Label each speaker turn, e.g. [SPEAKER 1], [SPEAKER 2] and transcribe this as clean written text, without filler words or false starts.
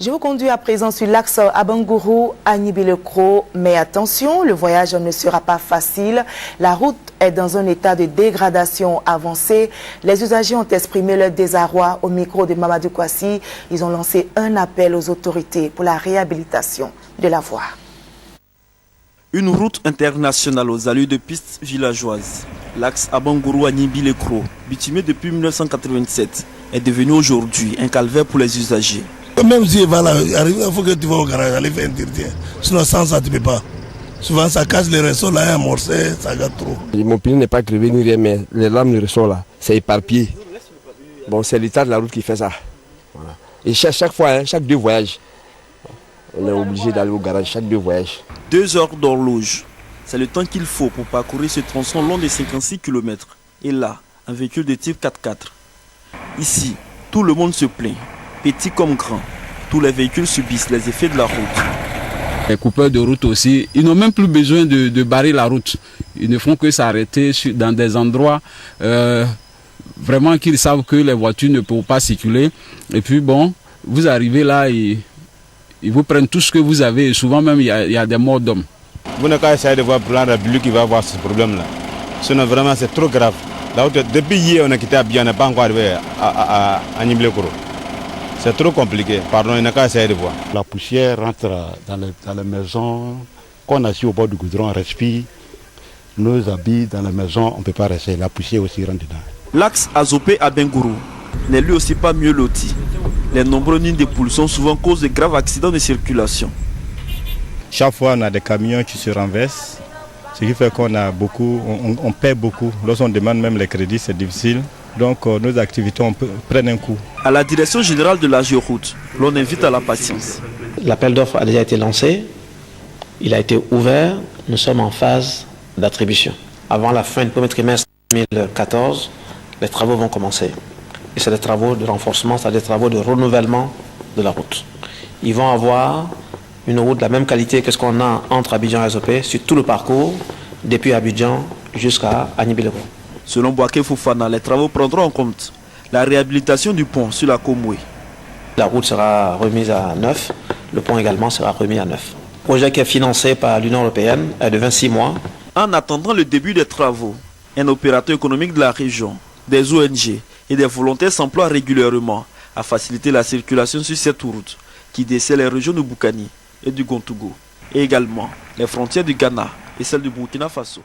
[SPEAKER 1] Je vous conduis à présent sur l'axe Abangourou à Nibi-le-Cros. Mais attention, le voyage ne sera pas facile. La route est dans un état de dégradation avancée. Les usagers ont exprimé leur désarroi au micro de Mamadou Kouassi. Ils ont lancé un appel aux autorités pour la réhabilitation de la voie.
[SPEAKER 2] Une route internationale aux allures de pistes villageoises. L'axe Abangourou à Nibi-le-Cros, bitumé depuis 1987, est devenu aujourd'hui un calvaire pour les usagers.
[SPEAKER 3] Même si voilà, il faut que tu vas au garage, aller faire un sinon sans ça tu ne peux pas. Souvent ça casse les ressorts là, amorcé, ça gâte trop.
[SPEAKER 4] Mon pneu n'est pas crevé ni rien, mais les lames de ressort là, c'est éparpillé. Bon, c'est l'état de la route qui fait ça. Voilà. Et chaque fois, hein, chaque 2 voyages, on est obligé d'aller au garage, chaque 2 voyages.
[SPEAKER 2] 2 heures d'horloge, c'est le temps qu'il faut pour parcourir ce tronçon long de 56 km. Et là, un véhicule de type 4x4. Ici, tout le monde se plaint. Petits comme grands, tous les véhicules subissent les effets de la route.
[SPEAKER 5] Les coupeurs de route aussi, ils n'ont même plus besoin de barrer la route. Ils ne font que s'arrêter dans des endroits vraiment qu'ils savent que les voitures ne peuvent pas circuler. Et puis bon, vous arrivez là, ils vous prennent tout ce que vous avez et souvent même il y a des morts d'hommes.
[SPEAKER 6] Vous n'avez qu'à essayer de voir pour la République qui va avoir ce problème-là. Sinon vraiment c'est trop grave. La route, depuis hier on a quitté Abidjan, on n'est pas encore arrivé à Nibi-le-Cros. C'est trop compliqué, pardon, il n'a qu'à essayer de voir.
[SPEAKER 7] La poussière rentre dans les maisons, quand on est assis au bord du goudron, on respire. Nos habits dans la maison, on ne peut pas rester, la poussière aussi rentre dedans.
[SPEAKER 2] L'axe Azopé à Abangourou n'est lui aussi pas mieux loti. Les nombreux nids de poules sont souvent cause de graves accidents de circulation.
[SPEAKER 6] Chaque fois on a des camions qui se renversent, ce qui fait qu'on a beaucoup, on perd beaucoup. Lorsqu'on demande même les crédits, c'est difficile. Donc nos activités prennent un coup.
[SPEAKER 2] À la direction générale de la géoroute, l'on invite à la patience.
[SPEAKER 8] L'appel d'offres a déjà été lancé, il a été ouvert, nous sommes en phase d'attribution. Avant la fin du premier trimestre 2014, les travaux vont commencer. Et c'est des travaux de renforcement, c'est des travaux de renouvellement de la route. Ils vont avoir une route de la même qualité que ce qu'on a entre Abidjan et Azopé sur tout le parcours, depuis Abidjan jusqu'à Nibi-le-Cros.
[SPEAKER 2] Selon Boaké Fofana, les travaux prendront en compte la réhabilitation du pont sur la Komoué.
[SPEAKER 8] La route sera remise à neuf, le pont également sera remis à neuf. Le projet qui est financé par l'Union européenne est de 26 mois.
[SPEAKER 2] En attendant le début des travaux, un opérateur économique de la région, des ONG et des volontaires s'emploient régulièrement à faciliter la circulation sur cette route qui dessert les régions de Boukani et du Gontougou et également les frontières du Ghana et celles du Burkina Faso.